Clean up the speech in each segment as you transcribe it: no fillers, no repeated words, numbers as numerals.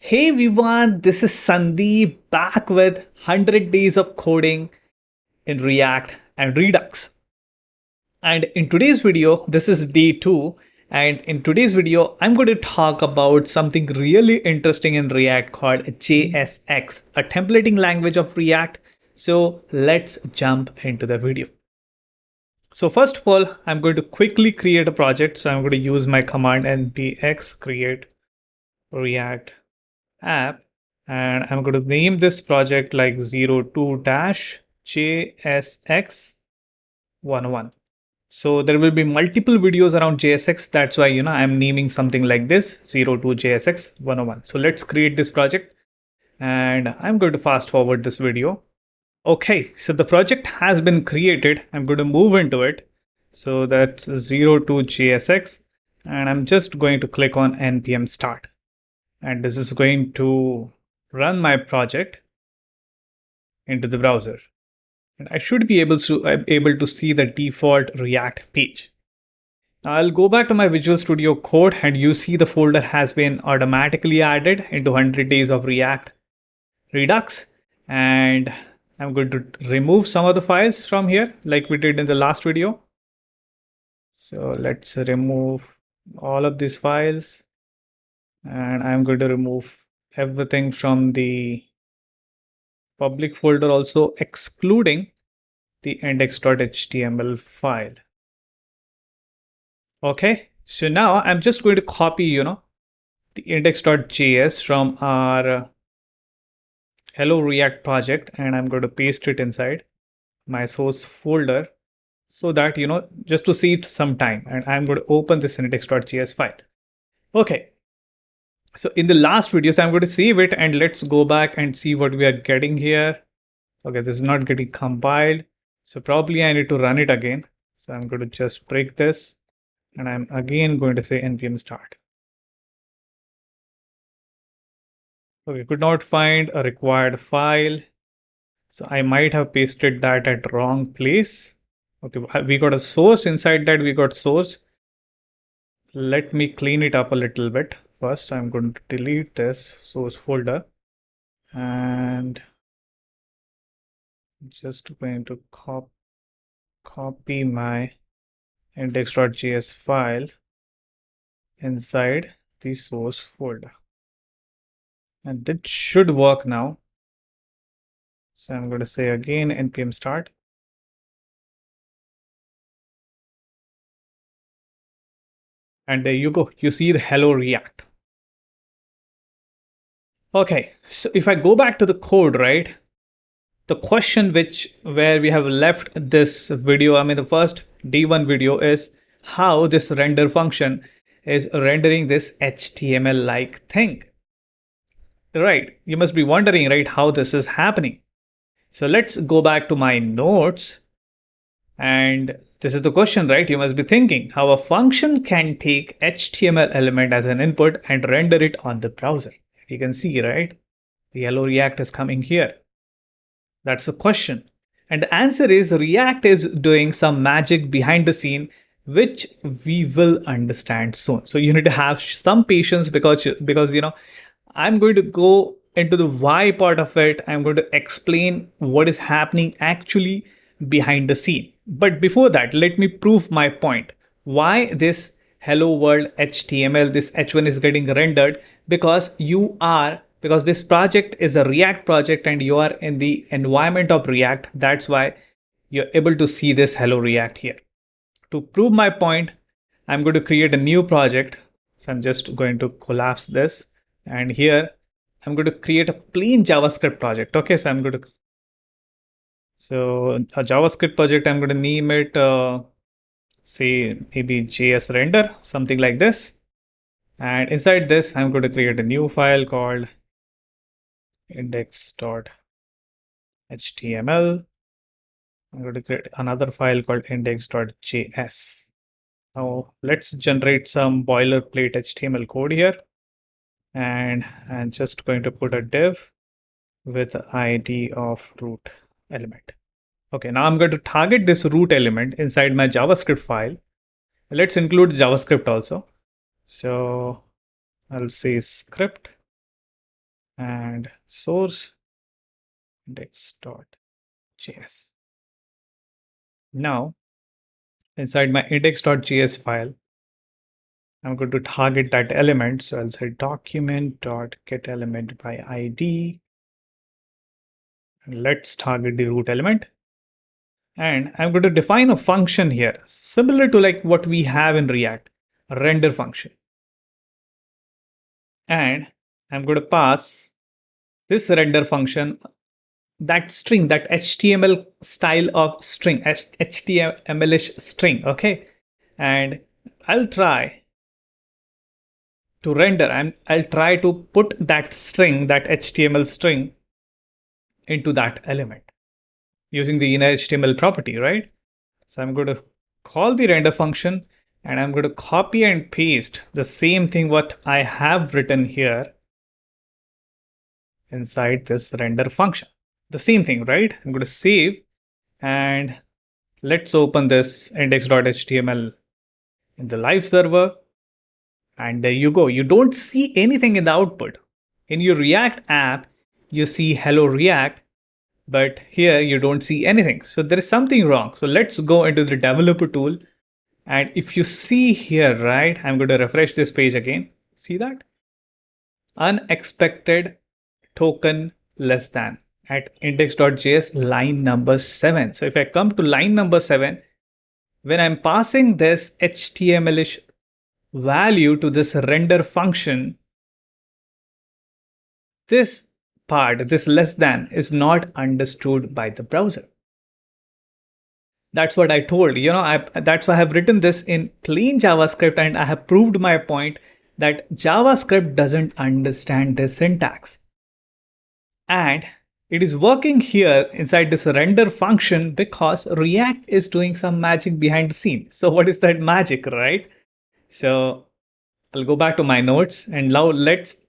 Hey everyone, this is Sandeep back with 100 days of coding in React and Redux. And in today's video, this is day 2. And in today's video, I'm going to talk about something really interesting in React called JSX, a templating language of React. So let's jump into the video. So first of all, I'm going to quickly create a project. So I'm going to use my command npx create React app, and I'm going to name this project like 02-JSX11. So there will be multiple videos around JSX. That's why, I'm naming something like this 02-JSX101. So let's create this project and I'm going to fast forward this video. Okay, so the project has been created. I'm going to move into it. So that's 02-JSX and I'm just going to click on npm start. And this is going to run my project into the browser. And I should be able to see the default React page. Now I'll go back to my Visual Studio Code and you see the folder has been automatically added into 100 days of React Redux. And I'm going to remove some of the files from here like we did in the last video. So let's remove all of these files. And I'm going to remove everything from the public folder also, excluding the index.html file. Okay, so now I'm just going to copy, the index.js from our Hello React project, and I'm going to paste it inside my source folder so that, just to save some time. And I'm going to open this index.js file. Okay. So in the last video, so I'm going to save it and let's go back and see what we are getting here. Okay, this is not getting compiled. So probably I need to run it again. So I'm going to just break this and I'm again going to say npm start. Okay, could not find a required file. So I might have pasted that at wrong place. Okay, we got a source inside that we got source. Let me clean it up a little bit. First, I'm going to delete this source folder and just going to copy my index.js file inside the source folder. And that should work now. So I'm going to say again npm start. And there you go. You see the hello React. Okay, so if I go back to the code, right? The question where we have left this video, the first day 1 video is how this render function is rendering this HTML like thing. Right, you must be wondering, right, how this is happening. So let's go back to my notes. And this is the question, right? You must be thinking how a function can take HTML element as an input and render it on the browser. You can see, right? The hello React is coming here. That's the question. And the answer is React is doing some magic behind the scene, which we will understand soon. So you need to have some patience because I'm going to go into the why part of it. I'm going to explain what is happening actually behind the scene. But before that, let me prove my point. Why this hello world HTML, this H1 is getting rendered? Because this project is a React project and you are in the environment of React. That's why you're able to see this hello React here. To prove my point, I'm going to create a new project. So I'm just going to collapse this. And here I'm going to create a plain JavaScript project. Okay, so a JavaScript project, I'm going to name it, say maybe JS render, something like this. And inside this, I'm going to create a new file called index.html. I'm going to create another file called index.js. Now let's generate some boilerplate HTML code here. And I'm just going to put a div with the ID of root element. Okay, now I'm going to target this root element inside my JavaScript file. Let's include JavaScript also. So I'll say script and source index.js. Now, inside my index.js file, I'm going to target that element. So I'll say document.getElement by ID. And let's target the root element. And I'm going to define a function here, similar to like what we have in React, a render function. And I'm going to pass this render function that string, that HTML style of string, HTML-ish string, okay? And I'll try to render, I'll try to put that string, that HTML string into that element using the inner HTML property, right? So I'm going to call the render function and I'm going to copy and paste the same thing what I have written here inside this render function. The same thing, right? I'm going to save and let's open this index.html in the live server. And there you go. You don't see anything in the output. In your React app, you see hello React, but here you don't see anything. So there is something wrong. So let's go into the developer tool. And if you see here, right, I'm going to refresh this page again. See that? Unexpected token less than at index.js line number 7. So if I come to line number 7, when I'm passing this HTML-ish value to this render function, this part, this less than, is not understood by the browser. That's what I told, that's why I have written this in plain JavaScript and I have proved my point that JavaScript doesn't understand this syntax. And it is working here inside this render function because React is doing some magic behind the scene. So what is that magic, right? So I'll go back to my notes and now let's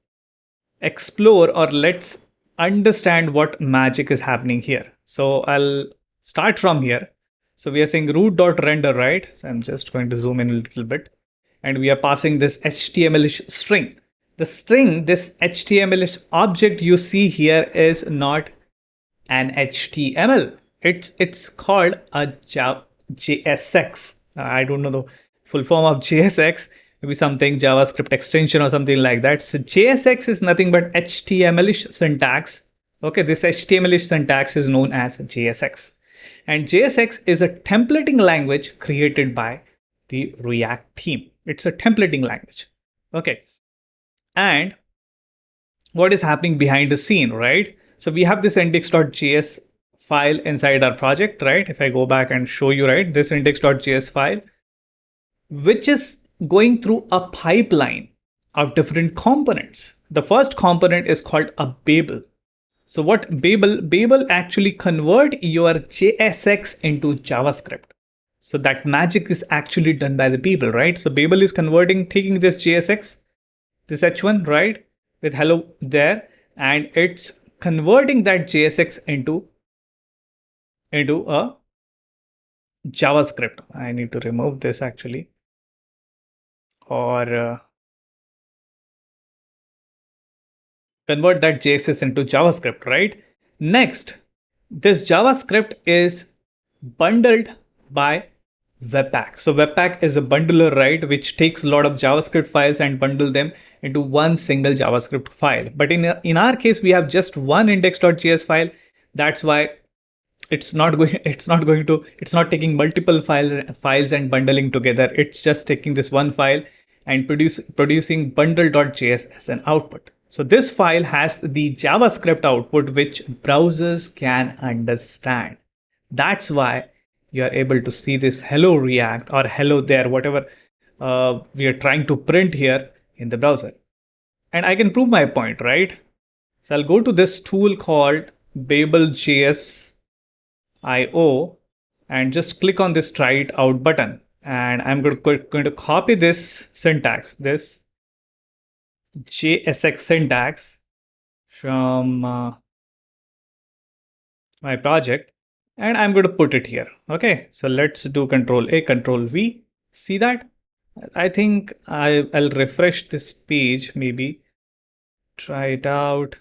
explore or let's understand what magic is happening here. So I'll start from here. So we are saying root.render, right? So I'm just going to zoom in a little bit. And we are passing this HTML-ish string. The string, this HTML-ish object you see here is not an HTML. It's called a JSX. I don't know the full form of JSX. Maybe something JavaScript extension or something like that. So JSX is nothing but HTML-ish syntax. Okay, this HTML-ish syntax is known as JSX. And JSX is a templating language created by the React team. It's a templating language. Okay. And what is happening behind the scene, right? So we have this index.js file inside our project, right? If I go back and show you, right, this index.js file, which is going through a pipeline of different components. The first component is called a Babel. So what Babel actually convert your JSX into JavaScript. So that magic is actually done by the Babel, right? So Babel is taking this JSX, this H1, right, with hello there, and it's converting that JSX into a JavaScript. I need to remove this actually, or convert that JSX into JavaScript, right? Next, this JavaScript is bundled by Webpack. So Webpack is a bundler, right, which takes a lot of JavaScript files and bundle them into one single JavaScript file. But in our case, we have just one index.js file. That's why it's not taking multiple files and bundling together. It's just taking this one file and producing bundle.js as an output. So this file has the JavaScript output, which browsers can understand. That's why you are able to see this hello React or hello there, whatever we are trying to print here in the browser. And I can prove my point, right? So I'll go to this tool called Babel.js IO and just click on this try it out button. And I'm going to copy this syntax, this JSX syntax from my project. And I'm going to put it here. Okay, so let's do Control A, Control V. See that? I think I'll refresh this page, maybe try it out.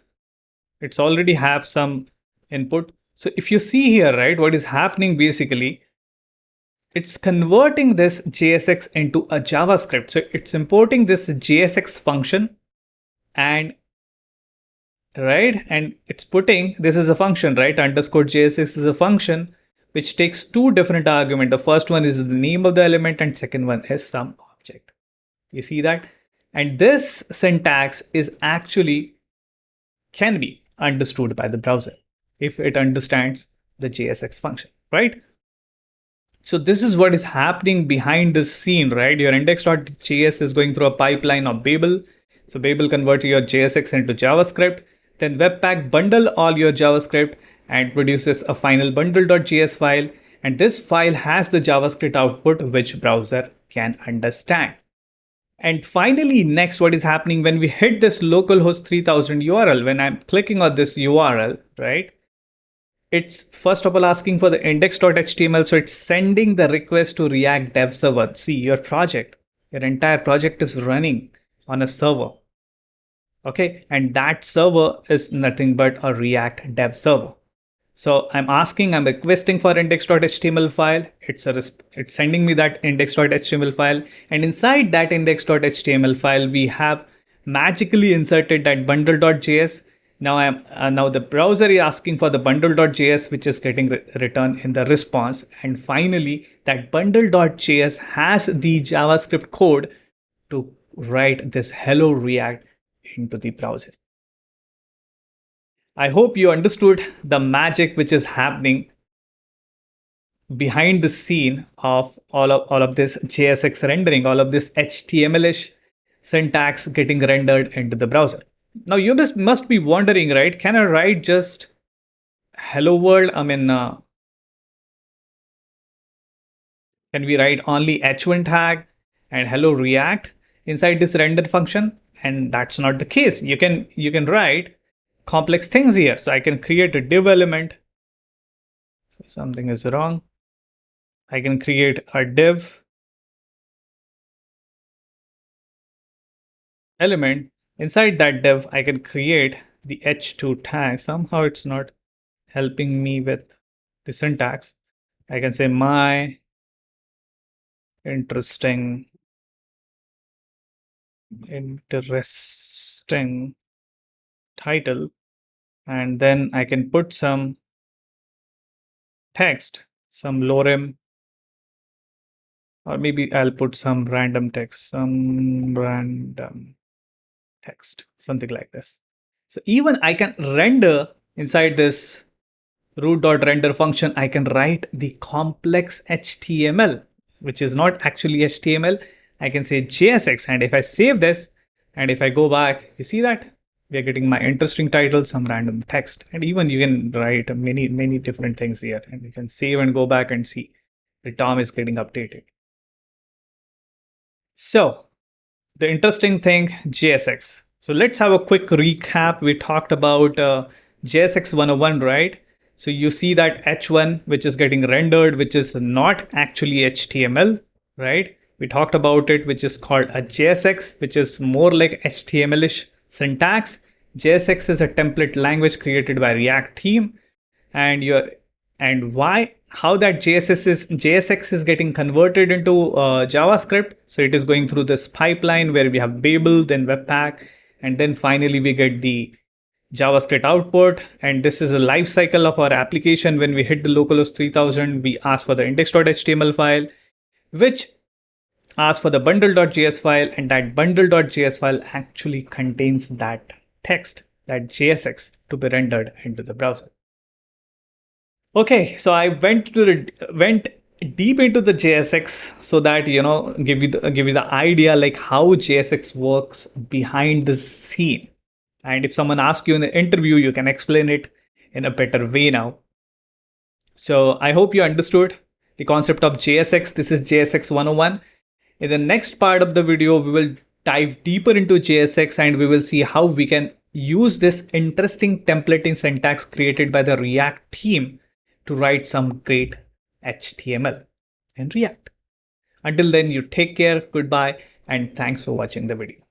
It's already have some input. So if you see here, right, what is happening basically, it's converting this JSX into a JavaScript. So it's importing this JSX function and right, and it's putting, this is a function, right, underscore JSX is a function which takes two different arguments. The first one is the name of the element and second one is some object. You see that? And this syntax is actually can be understood by the browser if it understands the JSX function, right? So this is what is happening behind the scene, right? Your index.js is going through a pipeline of Babel. So Babel converts your JSX into JavaScript. Then Webpack bundle all your JavaScript and produces a final bundle.js file. And this file has the JavaScript output which browser can understand. And finally, next, what is happening when we hit this localhost 3000 URL, when I'm clicking on this URL, right? It's first of all asking for the index.html. So it's sending the request to React dev server. See, your project, your entire project is running on a server. Okay. And that server is nothing but a React dev server. So I'm requesting for index.html file. It's sending me that index.html file. And inside that index.html file, we have magically inserted that bundle.js. Now the browser is asking for the bundle.js, which is getting returned in the response. And finally, that bundle.js has the JavaScript code to write this hello React into the browser. I hope you understood the magic which is happening behind the scene of all of this JSX rendering, all of this HTML-ish syntax getting rendered into the browser. Now you must be wondering, right? Can I write just hello world? Can we write only h1 tag and hello React inside this render function? And that's not the case. You can write complex things here. So I can create a div element. So something is wrong. I can create a div element. Inside that div, I can create the h2 tag. Somehow it's not helping me with the syntax. I can say my interesting title. And then I can put some text, some lorem, or maybe I'll put some random text, something like this. So even I can render inside this root.render function, I can write the complex HTML, which is not actually HTML. I can say JSX. And if I save this and if I go back, you see that? We are getting my interesting title, some random text, and even you can write many different things here, and you can save and go back and see the DOM is getting updated. So the interesting thing, JSX. So let's have a quick recap. We talked about JSX 101, right? So you see that H1, which is getting rendered, which is not actually HTML, right? We talked about it, which is called a JSX, which is more like HTML-ish syntax. JSX is a template language created by React team, and how that JSX is getting converted into JavaScript. So it is going through this pipeline where we have Babel, then Webpack, and then finally we get the JavaScript output. And this is a life cycle of our application. When we hit the localhost 3000, we ask for the index.html file, which asks for the bundle.js file, and that bundle.js file actually contains that text, that JSX, to be rendered into the browser. Okay, so I went deep into the JSX so that give you the idea like how JSX works behind the scene. And if someone asks you in the interview, you can explain it in a better way now. So I hope you understood the concept of JSX. This is JSX 101. In the next part of the video, we will dive deeper into JSX and we will see how we can use this interesting templating syntax created by the React team to write some great HTML in React. Until then, you take care, goodbye, and thanks for watching the video.